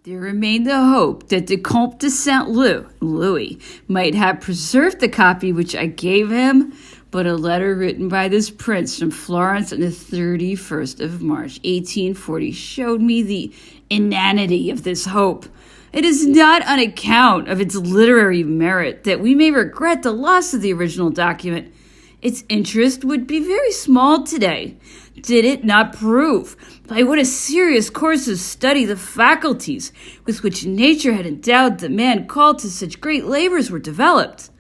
There remained the hope that the Comte de Louis, might have preserved the copy which I gave him, but a letter written by this prince from Florence on the 31st of March, 1840, showed me the inanity of this hope. It is not on account of its literary merit that we may regret the loss of the original document. Its interest would be very small today, did it not prove by what a serious course of study the faculties with which nature had endowed the man called to such great labors were developed.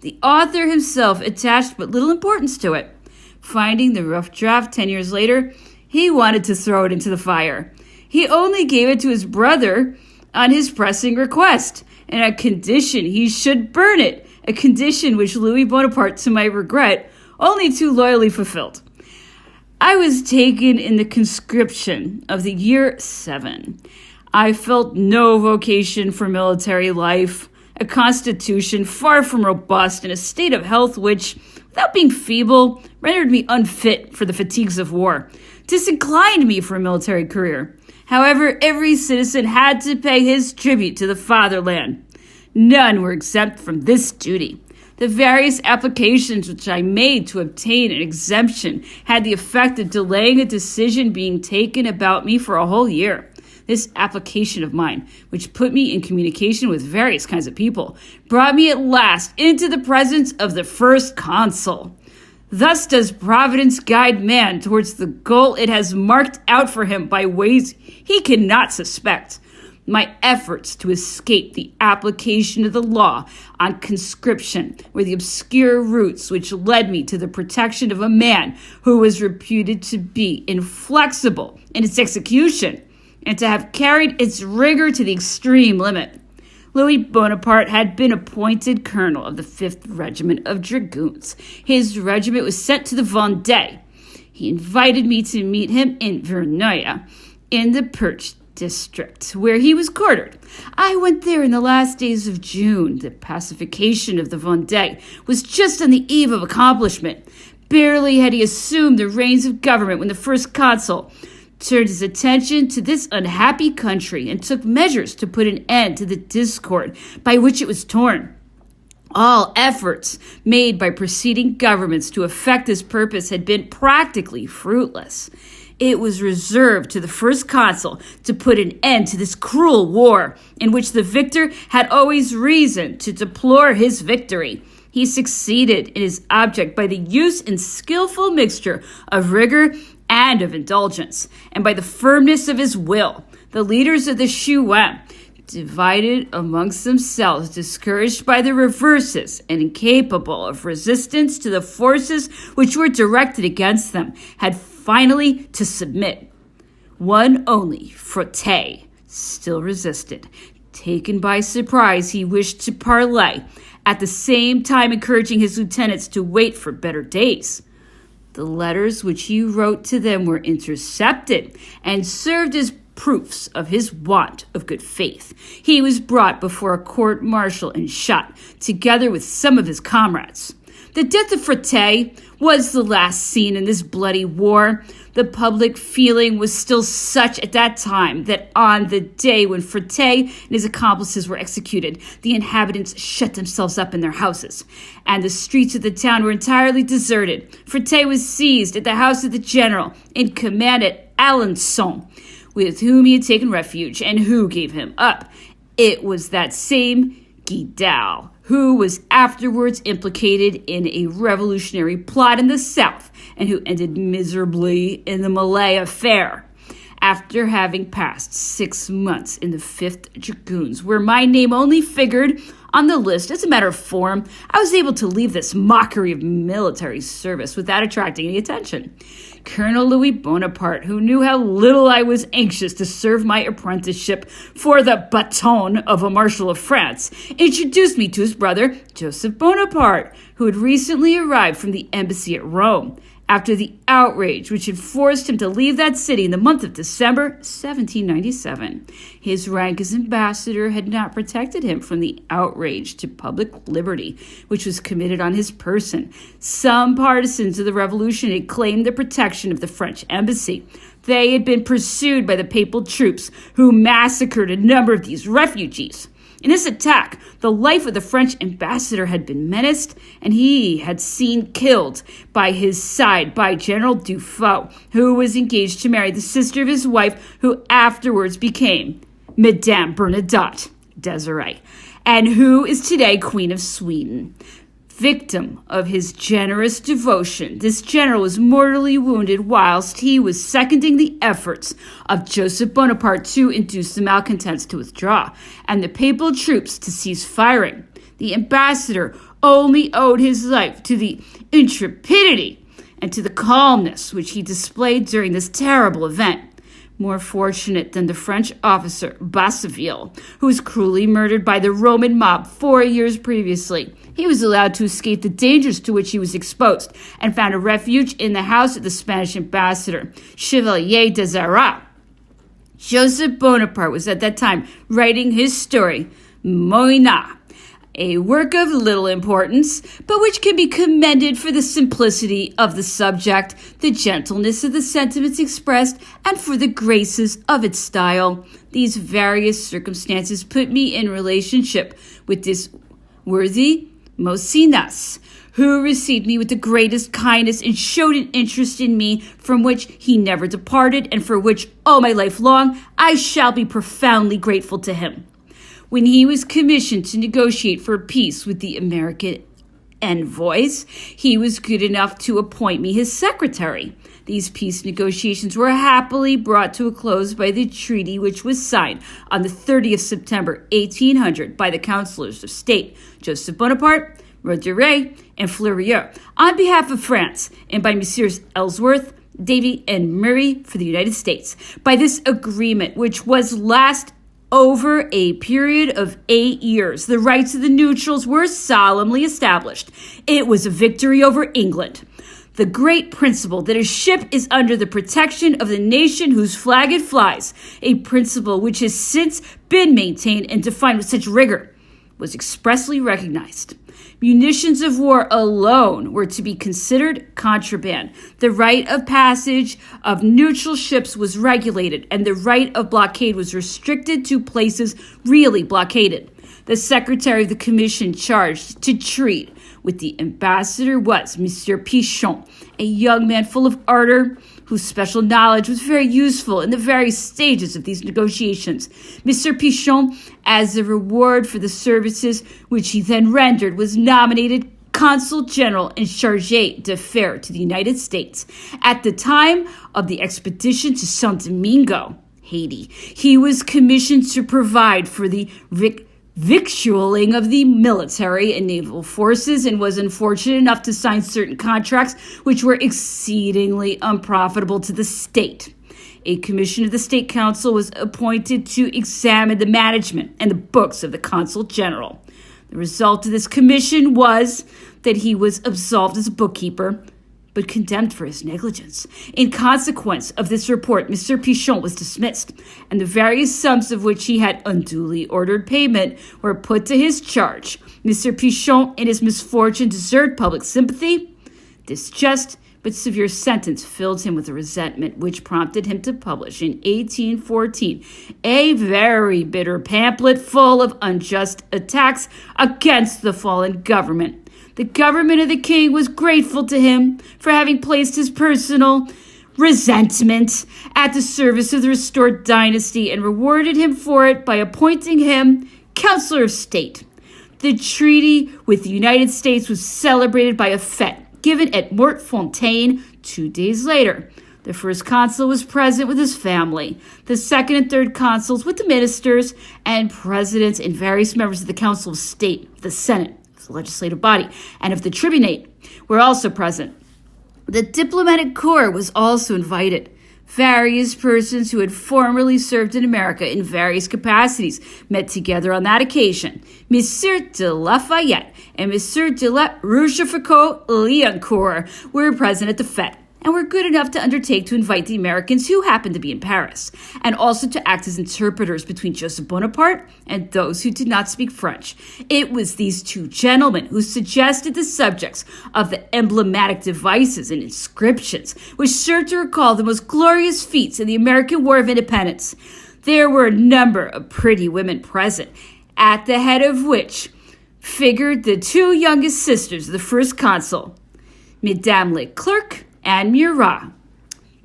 The author himself attached but little importance to it. Finding the rough draft 10 years later, he wanted to throw it into the fire. He only gave it to his brother on his pressing request, and a condition he should burn it, a condition which Louis Bonaparte, to my regret, only too loyally fulfilled. I was taken in the conscription of the year 7. I felt no vocation for military life, a constitution far from robust, and a state of health which, without being feeble, rendered me unfit for the fatigues of war, disinclined me for a military career. However, every citizen had to pay his tribute to the fatherland. None were exempt from this duty. The various applications which I made to obtain an exemption had the effect of delaying a decision being taken about me for a whole year. This application of mine, which put me in communication with various kinds of people, brought me at last into the presence of the first consul. Thus does Providence guide man towards the goal it has marked out for him by ways he cannot suspect. My efforts to escape the application of the law on conscription were the obscure roots which led me to the protection of a man who was reputed to be inflexible in its execution and to have carried its rigor to the extreme limit. Louis Bonaparte had been appointed colonel of the 5th Regiment of Dragoons. His regiment was sent to the Vendée. He invited me to meet him in Verneuil, in the Perche district, where he was quartered. I went there in the last days of June. The pacification of the Vendée was just on the eve of accomplishment. Barely had he assumed the reins of government when the first consul turned his attention to this unhappy country and took measures to put an end to the discord by which it was torn. All efforts made by preceding governments to effect this purpose had been practically fruitless. It was reserved to the first consul to put an end to this cruel war, in which the victor had always reason to deplore his victory. He succeeded in his object by the use and skillful mixture of rigor and of indulgence, and by the firmness of his will. The leaders of the Chouans, divided amongst themselves, discouraged by the reverses, and incapable of resistance to the forces which were directed against them, had finally to submit. One only, Frotté, still resisted. Taken by surprise, he wished to parley, at the same time encouraging his lieutenants to wait for better days. The letters which he wrote to them were intercepted and served as proofs of his want of good faith. He was brought before a court-martial and shot, together with some of his comrades. The death of Frotté was the last scene in this bloody war. The public feeling was still such at that time that on the day when Frotté and his accomplices were executed, the inhabitants shut themselves up in their houses, and the streets of the town were entirely deserted. Frotté was seized at the house of the general in command at Alençon, with whom he had taken refuge, and who gave him up. It was that same Guidal who was afterwards implicated in a revolutionary plot in the south, and who ended miserably in the Malay affair. After having passed 6 months in the 5th Dragoons, where my name only figured on the list as a matter of form, I was able to leave this mockery of military service without attracting any attention. Colonel Louis Bonaparte, who knew how little I was anxious to serve my apprenticeship for the baton of a Marshal of France, introduced me to his brother, Joseph Bonaparte, who had recently arrived from the embassy at Rome. after the outrage which had forced him to leave that city in the month of December 1797. His rank as ambassador had not protected him from the outrage to public liberty which was committed on his person. Some partisans of the revolution had claimed the protection of the French embassy. They had been pursued by the papal troops who massacred a number of these refugees. In this attack, the life of the French ambassador had been menaced, and he had seen killed by his side by General Dufault, who was engaged to marry the sister of his wife, who afterwards became Madame Bernadotte Desiree, and who is today Queen of Sweden. Victim of his generous devotion, this general was mortally wounded whilst he was seconding the efforts of Joseph Bonaparte to induce the malcontents to withdraw and the papal troops to cease firing. The ambassador only owed his life to the intrepidity and to the calmness which he displayed during this terrible event. More fortunate than the French officer Basseville, who was cruelly murdered by the Roman mob 4 years previously. He was allowed to escape the dangers to which he was exposed and found a refuge in the house of the Spanish ambassador, Chevalier Desiré. Joseph Bonaparte was at that time writing his story, Moina, a work of little importance, but which can be commended for the simplicity of the subject, the gentleness of the sentiments expressed, and for the graces of its style. These various circumstances put me in relationship with this worthy Mocinas, who received me with the greatest kindness and showed an interest in me from which he never departed, and for which all my life long I shall be profoundly grateful to him. When he was commissioned to negotiate for peace with the American envoys, he was good enough to appoint me his secretary. These peace negotiations were happily brought to a close by the treaty which was signed on the 30th September 1800 by the councillors of state, Joseph Bonaparte, Roederer, and Fleurieu, on behalf of France, and by Messrs. Ellsworth, Davy, and Murray for the United States. By this agreement, which was last over a period of 8 years, the rights of the neutrals were solemnly established. It was a victory over England. The great principle that a ship is under the protection of the nation whose flag it flies, a principle which has since been maintained and defined with such rigor, was expressly recognized. Munitions of war alone were to be considered contraband. The right of passage of neutral ships was regulated, and the right of blockade was restricted to places really blockaded. The secretary of the commission charged to treat with the ambassador was Monsieur Pichon, a young man full of ardor, whose special knowledge was very useful in the various stages of these negotiations. Monsieur Pichon, as a reward for the services which he then rendered, was nominated Consul General and Chargé d'Affaires to the United States. At the time of the expedition to Saint Domingo, Haiti, he was commissioned to provide for the victualling of the military and naval forces, and was unfortunate enough to sign certain contracts which were exceedingly unprofitable to the state. A commission of the State Council was appointed to examine the management and the books of the Consul General. The result of this commission was that he was absolved as a bookkeeper, but condemned for his negligence. In consequence of this report, Mr. Pichon was dismissed, and the various sums of which he had unduly ordered payment were put to his charge. Mr. Pichon, in his misfortune, deserved public sympathy. This just but severe sentence filled him with a resentment which prompted him to publish in 1814 a very bitter pamphlet full of unjust attacks against the fallen government. The government of the king was grateful to him for having placed his personal resentment at the service of the restored dynasty, and rewarded him for it by appointing him Counselor of State. The treaty with the United States was celebrated by a fete given at Mortefontaine 2 days later. The first consul was present with his family. The second and third consuls with the ministers and presidents and various members of the Council of State, the Senate, the legislative body, and of the tribunate were also present. The diplomatic corps was also invited. Various persons who had formerly served in America in various capacities met together on that occasion. Monsieur de Lafayette and Monsieur de la Rochefoucauld-Liancourt were present at the fete. and were good enough to undertake to invite the Americans who happened to be in Paris, and also to act as interpreters between Joseph Bonaparte and those who did not speak French. It was these two gentlemen who suggested the subjects of the emblematic devices and inscriptions, which served to recall the most glorious feats in the American War of Independence. There were a number of pretty women present, at the head of which figured the two youngest sisters of the first consul, Mesdames Leclerc and Murat,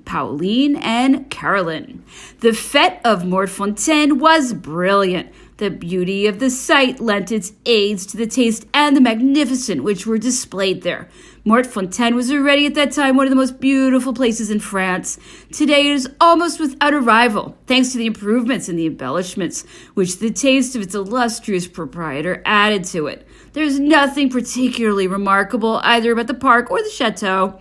Pauline and Caroline. The fête of Mortefontaine was brilliant. The beauty of the sight lent its aids to the taste and the magnificence which were displayed there. Mortefontaine was already at that time one of the most beautiful places in France. Today it is almost without a rival, thanks to the improvements and the embellishments which the taste of its illustrious proprietor added to it. There is nothing particularly remarkable either about the park or the chateau,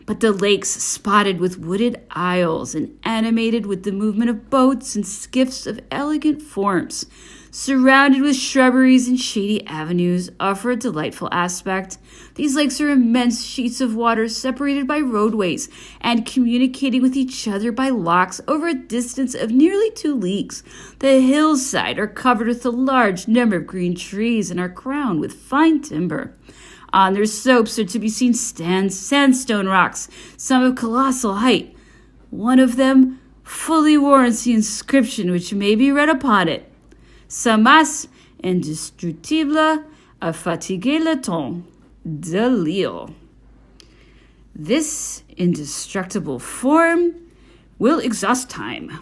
but the lakes spotted with wooded isles and animated with the movement of boats and skiffs of elegant forms, surrounded with shrubberies and shady avenues, offer a delightful aspect. These lakes are immense sheets of water separated by roadways and communicating with each other by locks over a distance of nearly 2 leagues. The hillside are covered with a large number of green trees and are crowned with fine timber. On their slopes are to be seen sandstone rocks, some of colossal height. One of them fully warrants the inscription which may be read upon it: Sa masse indestructible a fatiguer le temps de l'île. This indestructible form will exhaust time.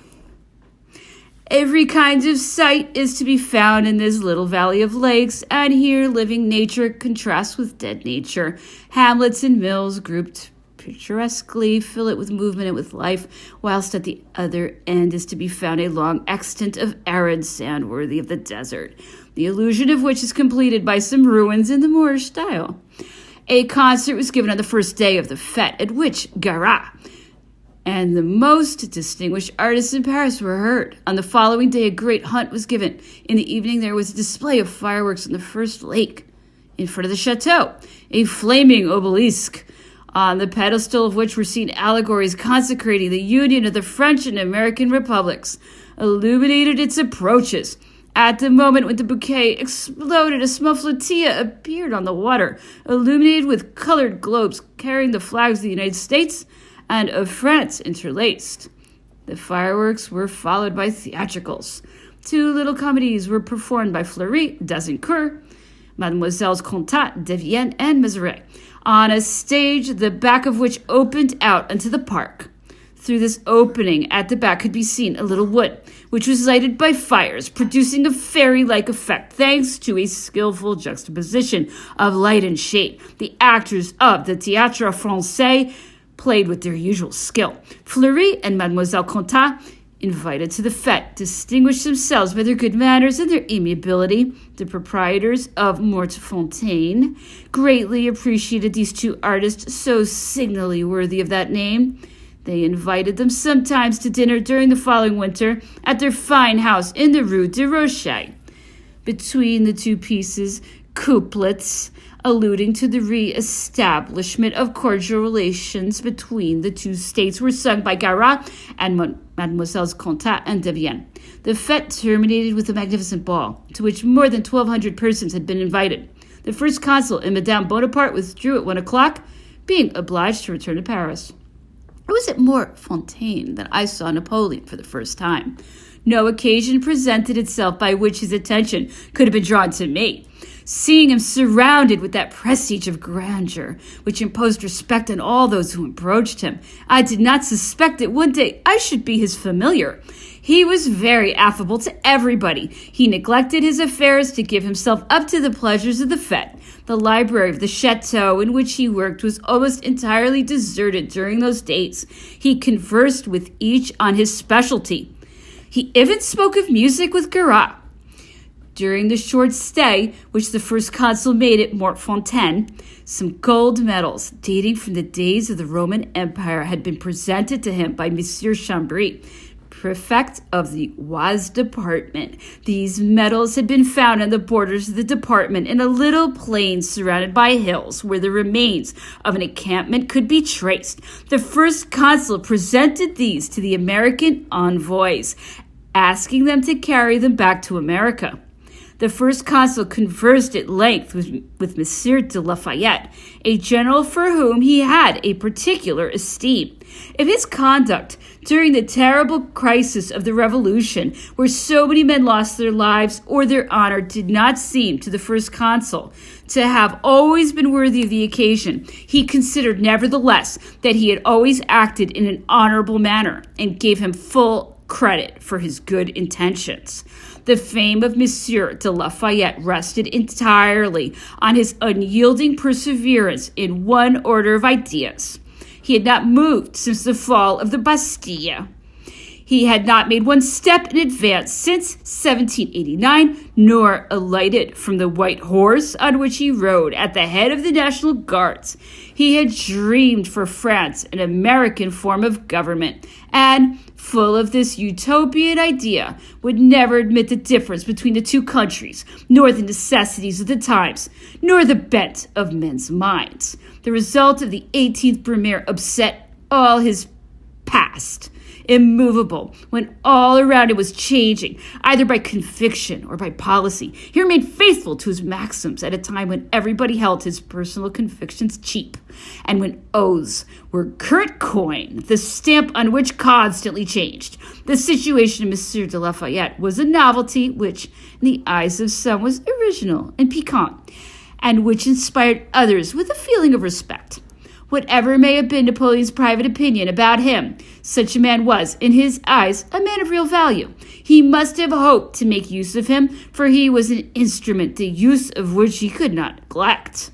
Every kind of sight is to be found in this little valley of lakes, and here living nature contrasts with dead nature. Hamlets and mills grouped picturesquely fill it with movement and with life, whilst at the other end is to be found a long extent of arid sand worthy of the desert, the illusion of which is completed by some ruins in the Moorish style. A concert was given on the first day of the fête, at which Garat and the most distinguished artists in Paris were heard. On the following day, a great hunt was given. In the evening, there was a display of fireworks on the first lake in front of the chateau, a flaming obelisk, on the pedestal of which were seen allegories consecrating the union of the French and American republics, illuminated its approaches. At the moment when the bouquet exploded, a small flotilla appeared on the water, illuminated with colored globes carrying the flags of the United States and of France interlaced. The fireworks were followed by theatricals. 2 little comedies were performed by Fleury, d'Azincourt, Mademoiselles Contat, Devienne, and Mézeray, on a stage the back of which opened out into the park. Through this opening at the back could be seen a little wood, which was lighted by fires, producing a fairy-like effect thanks to a skillful juxtaposition of light and shade. The actors of the Théâtre Français played with their usual skill. Fleury and Mademoiselle Contat, invited to the fête, distinguished themselves by their good manners and their amiability. The proprietors of Mortefontaine greatly appreciated these 2 artists, so signally worthy of that name. They invited them sometimes to dinner during the following winter at their fine house in the Rue de Rocher. Between the 2 pieces, couplets alluding to the re-establishment of cordial relations between the 2 states were sung by Garat and Mademoiselles Contat and Devienne. The fête terminated with a magnificent ball, to which more than 1,200 persons had been invited. The first consul and Madame Bonaparte withdrew at 1 o'clock, being obliged to return to Paris. It was at Mortefontaine that I saw Napoleon for the first time. No occasion presented itself by which his attention could have been drawn to me. Seeing him surrounded with that prestige of grandeur, which imposed respect on all those who approached him, I did not suspect that one day I should be his familiar. He was very affable to everybody. He neglected his affairs to give himself up to the pleasures of the fête. The library of the chateau in which he worked was almost entirely deserted during those days. He conversed with each on his specialty. He even spoke of music with Garat. During the short stay which the first consul made at Mortefontaine, some gold medals dating from the days of the Roman Empire had been presented to him by Monsieur Chambry, prefect of the Oise department. These medals had been found on the borders of the department in a little plain surrounded by hills where the remains of an encampment could be traced. The first consul presented these to the American envoys, asking them to carry them back to America. The first consul conversed at length with Monsieur de Lafayette, a general for whom he had a particular esteem. If his conduct during the terrible crisis of the Revolution, where so many men lost their lives or their honor, did not seem to the first consul to have always been worthy of the occasion, he considered nevertheless that he had always acted in an honorable manner and gave him full credit for his good intentions. The fame of Monsieur de Lafayette rested entirely on his unyielding perseverance in one order of ideas. He had not moved since the fall of the Bastille. He had not made one step in advance since 1789, nor alighted from the white horse on which he rode at the head of the National Guards. He had dreamed for France an American form of government, and, full of this utopian idea, would never admit the difference between the two countries, nor the necessities of the times, nor the bent of men's minds. The result of the 18th Brumaire upset all his past. Immovable, when all around it was changing, either by conviction or by policy, he remained faithful to his maxims at a time when everybody held his personal convictions cheap, and when oaths were current coin, the stamp on which constantly changed. The situation of Monsieur de Lafayette was a novelty which, in the eyes of some, was original and piquant, and which inspired others with a feeling of respect. Whatever may have been Napoleon's private opinion about him, such a man was, in his eyes, a man of real value. He must have hoped to make use of him, for he was an instrument the use of which he could not neglect.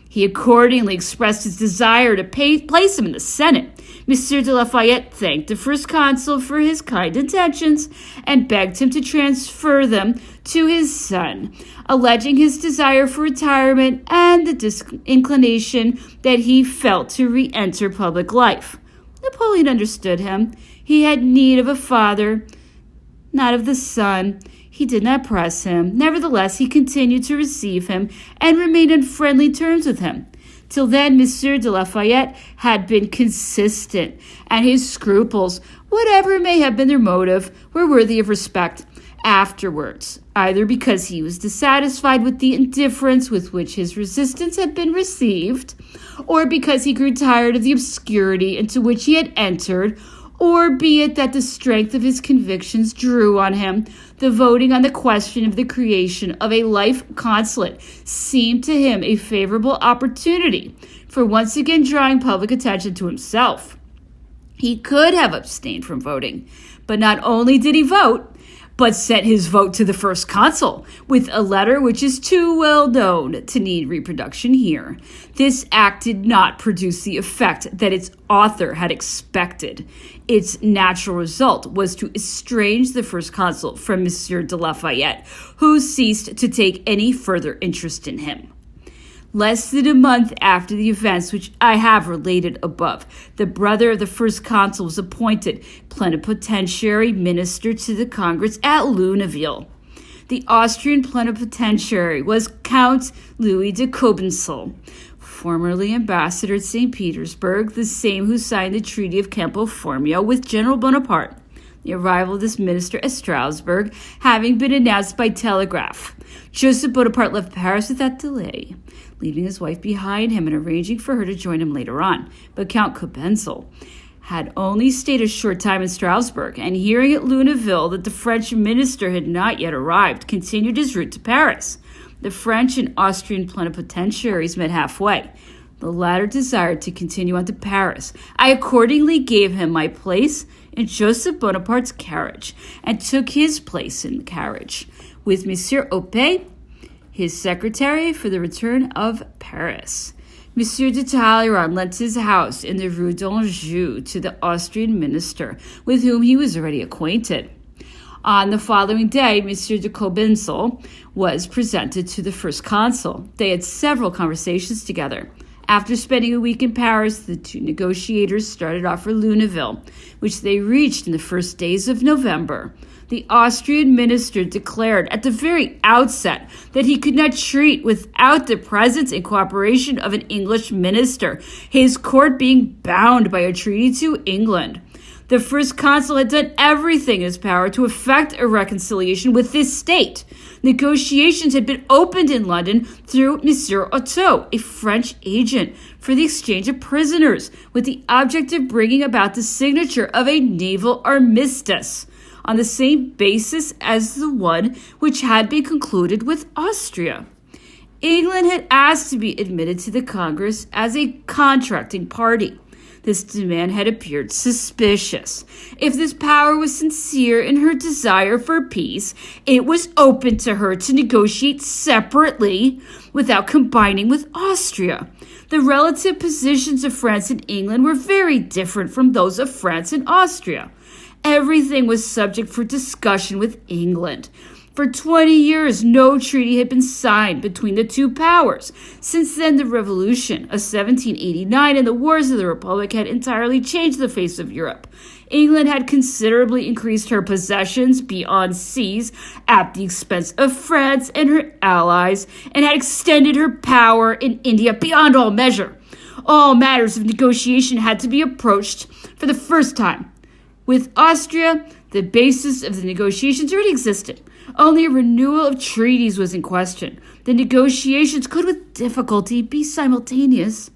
He accordingly expressed his desire to place him in the Senate. Monsieur de Lafayette thanked the first consul for his kind intentions and begged him to transfer them to his son, alleging his desire for retirement and the disinclination that he felt to re-enter public life. Napoleon understood him. He had need of a father, not of the son. He did not press him. Nevertheless, he continued to receive him and remained on friendly terms with him. Till then, Monsieur de Lafayette had been consistent, and his scruples, whatever may have been their motive, were worthy of respect. Afterwards, either because he was dissatisfied with the indifference with which his resistance had been received, or because he grew tired of the obscurity into which he had entered, or be it that the strength of his convictions drew on him, the voting on the question of the creation of a life consulate seemed to him a favorable opportunity for once again drawing public attention to himself. He could have abstained from voting, but not only did he vote, but sent his vote to the first consul with a letter which is too well known to need reproduction here. This act did not produce the effect that its author had expected. Its natural result was to estrange the first consul from Monsieur de Lafayette, who ceased to take any further interest in him. Less than a month after the events which I have related above, the brother of the first consul was appointed plenipotentiary minister to the Congress at Lunéville. The Austrian plenipotentiary was Count Louis de Cobenzl, formerly ambassador at St. Petersburg, the same who signed the Treaty of Campo Formio with General Bonaparte. The arrival of this minister at Strasbourg having been announced by telegraph, Joseph Bonaparte left Paris without delay, leaving his wife behind him and arranging for her to join him later on. But Count Cobenzl had only stayed a short time in Strasbourg, and hearing at Lunéville that the French minister had not yet arrived, continued his route to Paris. The French and Austrian plenipotentiaries met halfway. The latter desired to continue on to Paris. I accordingly gave him my place in Joseph Bonaparte's carriage, and took his place in the carriage with Monsieur Opé, his secretary, for the return of Paris. Monsieur de Talleyrand lent his house in the Rue d'Anjou to the Austrian minister, with whom he was already acquainted. On the following day, Monsieur de Cobenzl was presented to the first consul. They had several conversations together. After spending a week in Paris, the two negotiators started off for Luneville, which they reached in the first days of November. The Austrian minister declared at the very outset that he could not treat without the presence and cooperation of an English minister, his court being bound by a treaty to England. The first consul had done everything in his power to effect a reconciliation with this state. Negotiations had been opened in London through Monsieur Otto, a French agent, for the exchange of prisoners, with the object of bringing about the signature of a naval armistice on the same basis as the one which had been concluded with Austria. England had asked to be admitted to the Congress as a contracting party. This demand had appeared suspicious. If this power was sincere in her desire for peace, it was open to her to negotiate separately without combining with Austria. The relative positions of France and England were very different from those of France and Austria. Everything was subject for discussion with England. For 20 years, no treaty had been signed between the two powers. Since then, the Revolution of 1789 and the Wars of the Republic had entirely changed the face of Europe. England had considerably increased her possessions beyond seas at the expense of France and her allies, and had extended her power in India beyond all measure. All matters of negotiation had to be approached for the first time. With Austria, the basis of the negotiations already existed. Only a renewal of treaties was in question. The negotiations could with difficulty be simultaneous,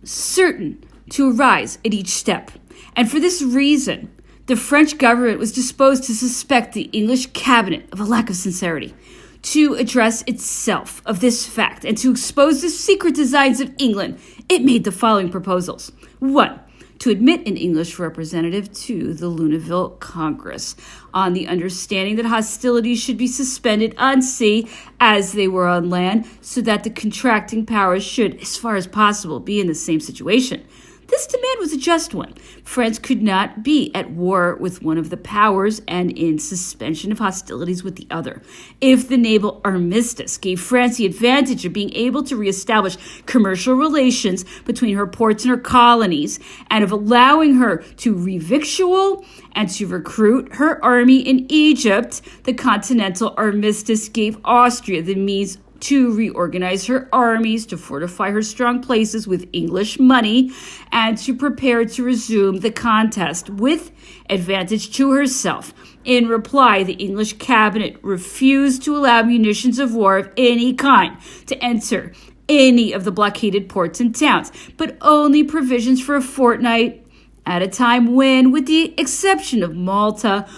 certain to arise at each step. And for this reason, the French government was disposed to suspect the English cabinet of a lack of sincerity, to address itself of this fact, and to expose the secret designs of England. It made the following proposals. 1. To admit an English representative to the Luneville Congress, on the understanding that hostilities should be suspended on sea as they were on land, so that the contracting powers should, as far as possible, be in the same situation. This demand was a just one. France could not be at war with one of the powers and in suspension of hostilities with the other. If the naval armistice gave France the advantage of being able to reestablish commercial relations between her ports and her colonies, and of allowing her to revictual and to recruit her army in Egypt, the continental armistice gave Austria the means to reorganize her armies, to fortify her strong places with English money, and to prepare to resume the contest with advantage to herself. In reply, the English cabinet refused to allow munitions of war of any kind to enter any of the blockaded ports and towns, but only provisions for a fortnight at a time when, with the exception of Malta,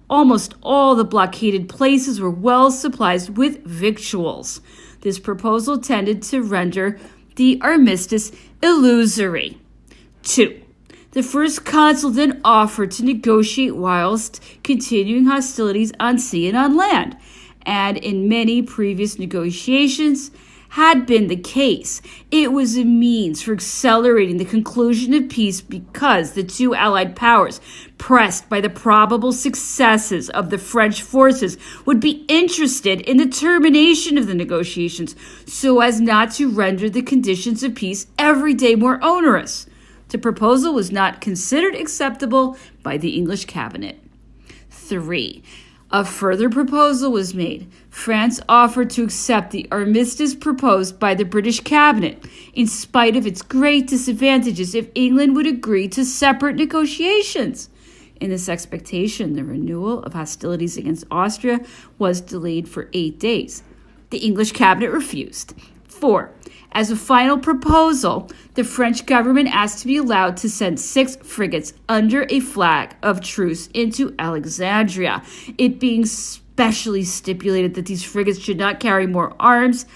almost all the blockaded places were well supplied with victuals. This proposal tended to render the armistice illusory. 2. The first consul then offered to negotiate whilst continuing hostilities on sea and on land, and in many previous negotiations had been the case. It was a means for accelerating the conclusion of peace because the two allied powers, pressed by the probable successes of the French forces, would be interested in the termination of the negotiations so as not to render the conditions of peace every day more onerous. The proposal was not considered acceptable by the English cabinet. 3. A further proposal was made. France offered to accept the armistice proposed by the British cabinet, in spite of its great disadvantages, if England would agree to separate negotiations. In this expectation, the renewal of hostilities against Austria was delayed for 8 days. The English cabinet refused. 4. As a final proposal, the French government asked to be allowed to send 6 frigates under a flag of truce into Alexandria, it being specially stipulated that these frigates should not carry more arms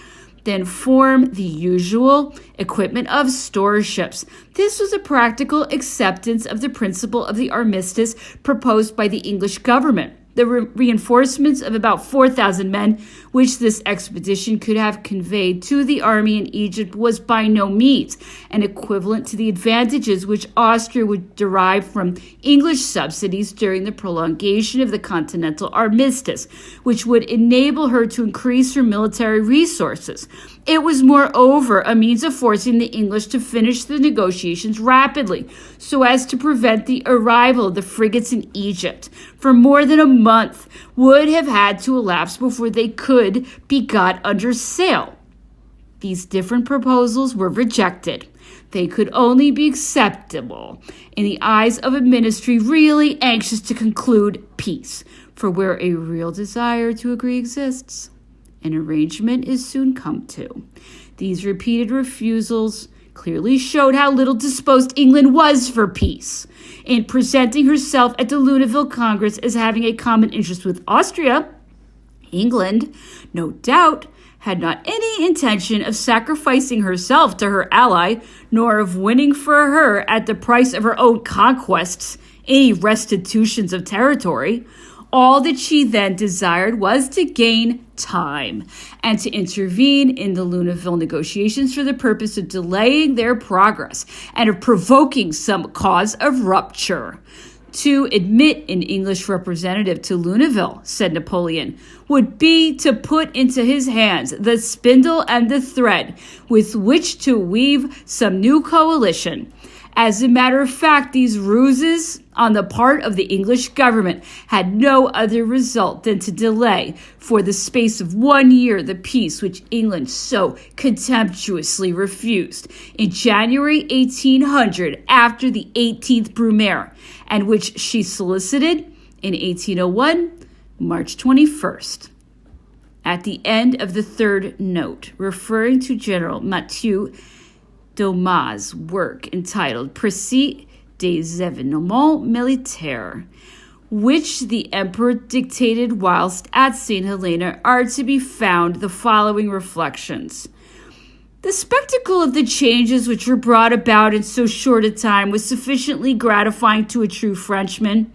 than form the usual equipment of storeships. This was a practical acceptance of the principle of the armistice proposed by the English government. The reinforcements of about 4,000 men, which this expedition could have conveyed to the army in Egypt, was by no means an equivalent to the advantages which Austria would derive from English subsidies during the prolongation of the Continental Armistice, which would enable her to increase her military resources. It was, moreover, a means of forcing the English to finish the negotiations rapidly, so as to prevent the arrival of the frigates in Egypt. For more than a month would have had to elapse before they could be got under sail. These different proposals were rejected. They could only be acceptable in the eyes of a ministry really anxious to conclude peace, for where a real desire to agree exists, an arrangement is soon come to. These repeated refusals clearly showed how little disposed England was for peace. In presenting herself at the Luneville Congress as having a common interest with Austria, England, no doubt, had not any intention of sacrificing herself to her ally, nor of winning for her, at the price of her own conquests, any restitutions of territory. All that she then desired was to gain time and to intervene in the Luneville negotiations for the purpose of delaying their progress and of provoking some cause of rupture. To admit an English representative to Luneville, said Napoleon, would be to put into his hands the spindle and the thread with which to weave some new coalition. As a matter of fact, these ruses on the part of the English government had no other result than to delay for the space of 1 year the peace which England so contemptuously refused in January 1800 after the 18th Brumaire, and which she solicited in 1801, March 21st. At the end of the third note, referring to General Mathieu Domas' work entitled Précis des événements militaires, which the emperor dictated whilst at St. Helena, are to be found the following reflections. The spectacle of the changes which were brought about in so short a time was sufficiently gratifying to a true Frenchman.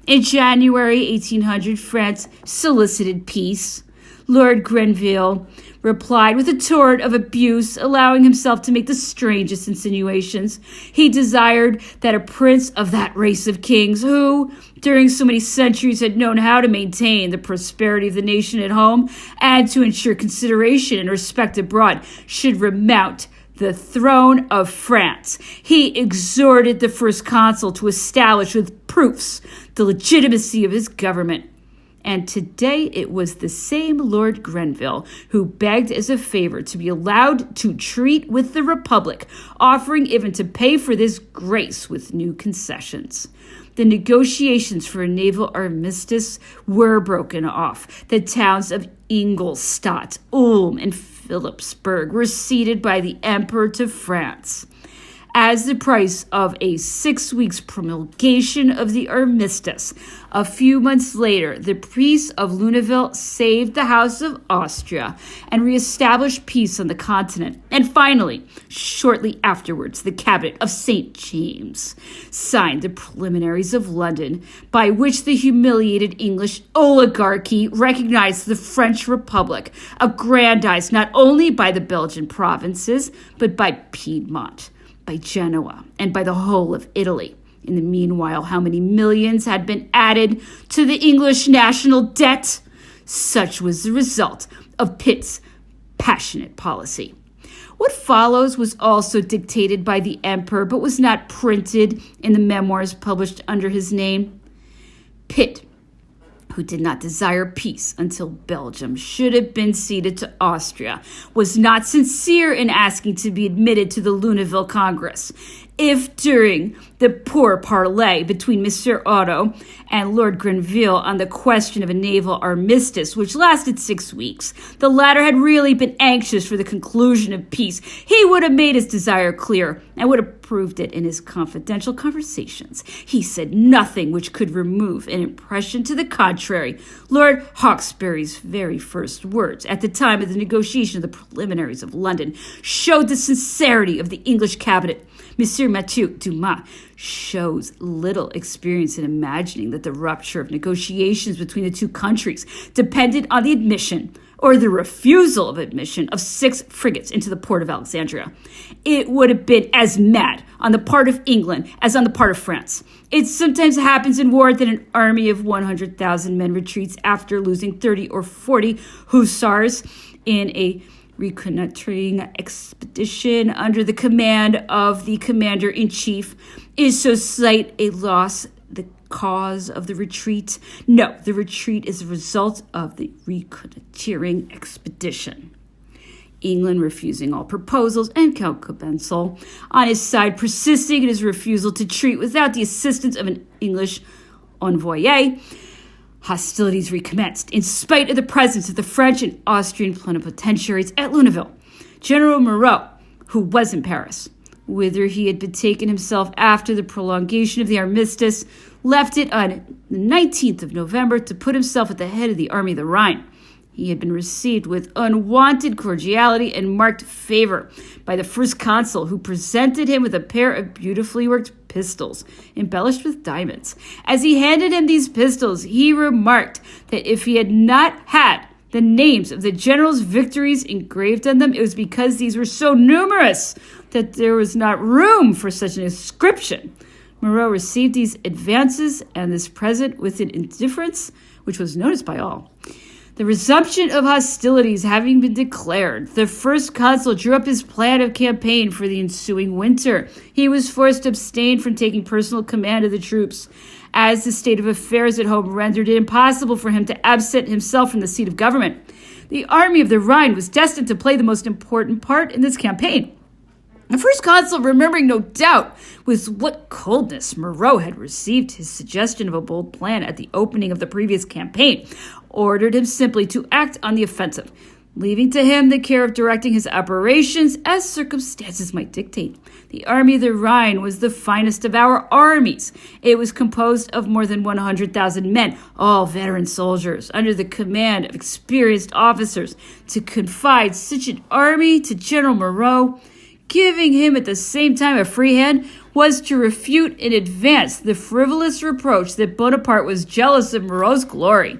In January 1800, France solicited peace. Lord Grenville replied with a torrent of abuse, allowing himself to make the strangest insinuations. He desired that a prince of that race of kings who, during so many centuries, had known how to maintain the prosperity of the nation at home and to ensure consideration and respect abroad, should remount the throne of France. He exhorted the first consul to establish with proofs the legitimacy of his government. And today it was the same Lord Grenville who begged as a favor to be allowed to treat with the Republic, offering even to pay for this grace with new concessions. The negotiations for a naval armistice were broken off. The towns of Ingolstadt, Ulm, and Philipsburg were ceded by the Emperor to France. As the price of a 6 weeks promulgation of the armistice. A few months later, the Peace of Luneville saved the House of Austria and reestablished peace on the continent. And finally, shortly afterwards, the Cabinet of St. James signed the preliminaries of London, by which the humiliated English oligarchy recognized the French Republic, aggrandized not only by the Belgian provinces, but by Piedmont, by Genoa, and by the whole of Italy. In the meanwhile, how many millions had been added to the English national debt? Such was the result of Pitt's passionate policy. What follows was also dictated by the emperor, but was not printed in the memoirs published under his name. Pitt, who did not desire peace until Belgium should have been ceded to Austria, was not sincere in asking to be admitted to the Luneville Congress. If during the pourparlers between Monsieur Otto and Lord Grenville on the question of a naval armistice, which lasted 6 weeks, the latter had really been anxious for the conclusion of peace, he would have made his desire clear and would have proved it in his confidential conversations. He said nothing which could remove an impression to the contrary. Lord Hawkesbury's very first words at the time of the negotiation of the preliminaries of London showed the sincerity of the English cabinet. Monsieur Monsieur Mathieu Dumas shows little experience in imagining that the rupture of negotiations between the two countries depended on the admission or the refusal of admission of 6 frigates into the port of Alexandria. It would have been as mad on the part of England as on the part of France. It sometimes happens in war that an army of 100,000 men retreats after losing 30 or 40 hussars in a reconnoitering expedition under the command of the commander-in-chief is so slight a loss the cause of the retreat? No, the retreat is a result of the reconnoitering expedition. England refusing all proposals, and Count Cobenzl, on his side, persisting in his refusal to treat without the assistance of an English envoy. Hostilities recommenced, in spite of the presence of the French and Austrian plenipotentiaries at Luneville. General Moreau, who was in Paris, whither he had betaken himself after the prolongation of the armistice, left it on the 19th of November to put himself at the head of the Army of the Rhine. He had been received with unwonted cordiality and marked favor by the first consul, who presented him with a pair of beautifully worked pistols embellished with diamonds. As he handed him these pistols, he remarked that if he had not had the names of the general's victories engraved on them, it was because these were so numerous that there was not room for such an inscription. Moreau received these advances and this present with an indifference which was noticed by all. The resumption of hostilities having been declared, the first consul drew up his plan of campaign for the ensuing winter. He was forced to abstain from taking personal command of the troops, as the state of affairs at home rendered it impossible for him to absent himself from the seat of government. The Army of the Rhine was destined to play the most important part in this campaign. The first consul, remembering no doubt with what coldness Moreau had received his suggestion of a bold plan at the opening of the previous campaign, ordered him simply to act on the offensive, leaving to him the care of directing his operations as circumstances might dictate. The Army of the Rhine was the finest of our armies. It was composed of more than 100,000 men, all veteran soldiers, under the command of experienced officers. To confide such an army to General Moreau, giving him at the same time a free hand, was to refute in advance the frivolous reproach that Bonaparte was jealous of Moreau's glory.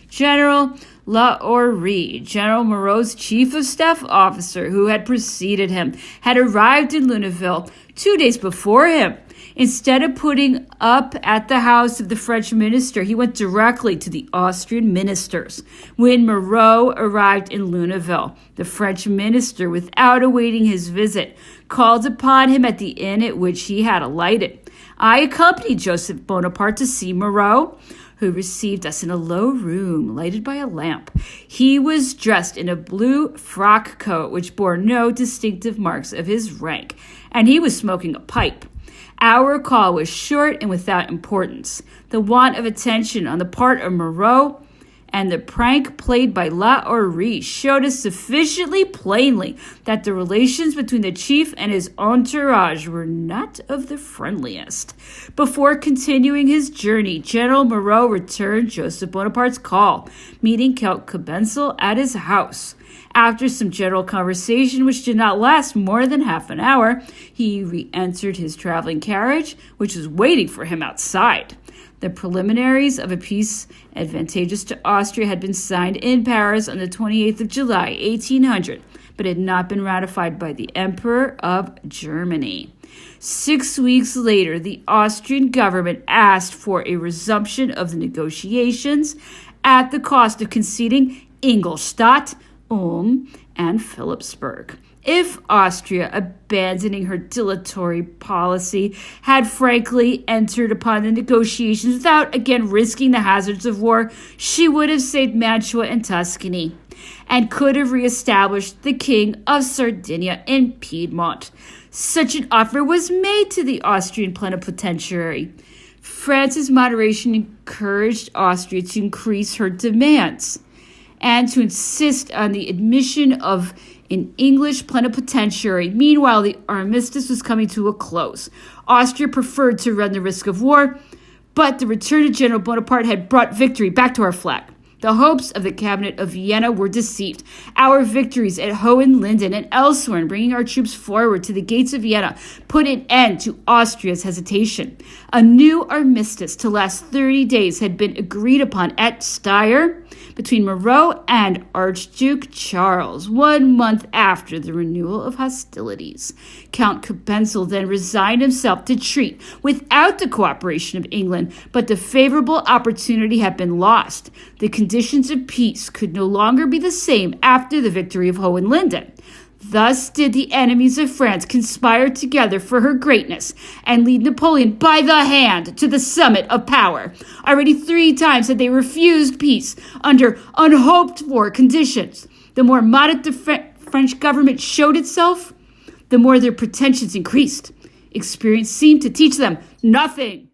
General Lahorie, General Moreau's chief of staff officer, who had preceded him, had arrived in Luneville 2 days before him. Instead of putting up at the house of the French minister, he went directly to the Austrian ministers. When Moreau arrived in Luneville, the French minister, without awaiting his visit, called upon him at the inn at which he had alighted. I accompanied Joseph Bonaparte to see Moreau, who received us in a low room lighted by a lamp. He was dressed in a blue frock coat which bore no distinctive marks of his rank, and he was smoking a pipe. Our call was short and without importance. The want of attention on the part of Moreau and the prank played by Lahorie showed us sufficiently plainly that the relations between the chief and his entourage were not of the friendliest. Before continuing his journey, General Moreau returned Joseph Bonaparte's call, meeting Count Cobenzl at his house. After some general conversation, which did not last more than half an hour, he re-entered his traveling carriage, which was waiting for him outside. The preliminaries of a peace advantageous to Austria had been signed in Paris on the 28th of July, 1800, but had not been ratified by the Emperor of Germany. 6 weeks later, the Austrian government asked for a resumption of the negotiations at the cost of conceding Ingolstadt, Ulm, and Philipsburg. If Austria, abandoning her dilatory policy, had frankly entered upon the negotiations without again risking the hazards of war, she would have saved Mantua and Tuscany, and could have reestablished the King of Sardinia in Piedmont. Such an offer was made to the Austrian plenipotentiary. France's moderation encouraged Austria to increase her demands and to insist on the admission of an English plenipotentiary. Meanwhile, the armistice was coming to a close. Austria preferred to run the risk of war, but the return of General Bonaparte had brought victory back to our flag. The hopes of the cabinet of Vienna were deceived. Our victories at Hohenlinden and elsewhere in bringing our troops forward to the gates of Vienna put an end to Austria's hesitation. A new armistice to last 30 days had been agreed upon at Steyr between Moreau and Archduke Charles 1 month after the renewal of hostilities. Count Cobenzl then resigned himself to treat without the cooperation of England, but the favorable opportunity had been lost. The conditions of peace could no longer be the same after the victory of Hohenlinden. Thus did the enemies of France conspire together for her greatness and lead Napoleon by the hand to the summit of power. Already 3 times had they refused peace under unhoped-for conditions. The more moderate the French government showed itself, the more their pretensions increased. Experience seemed to teach them nothing.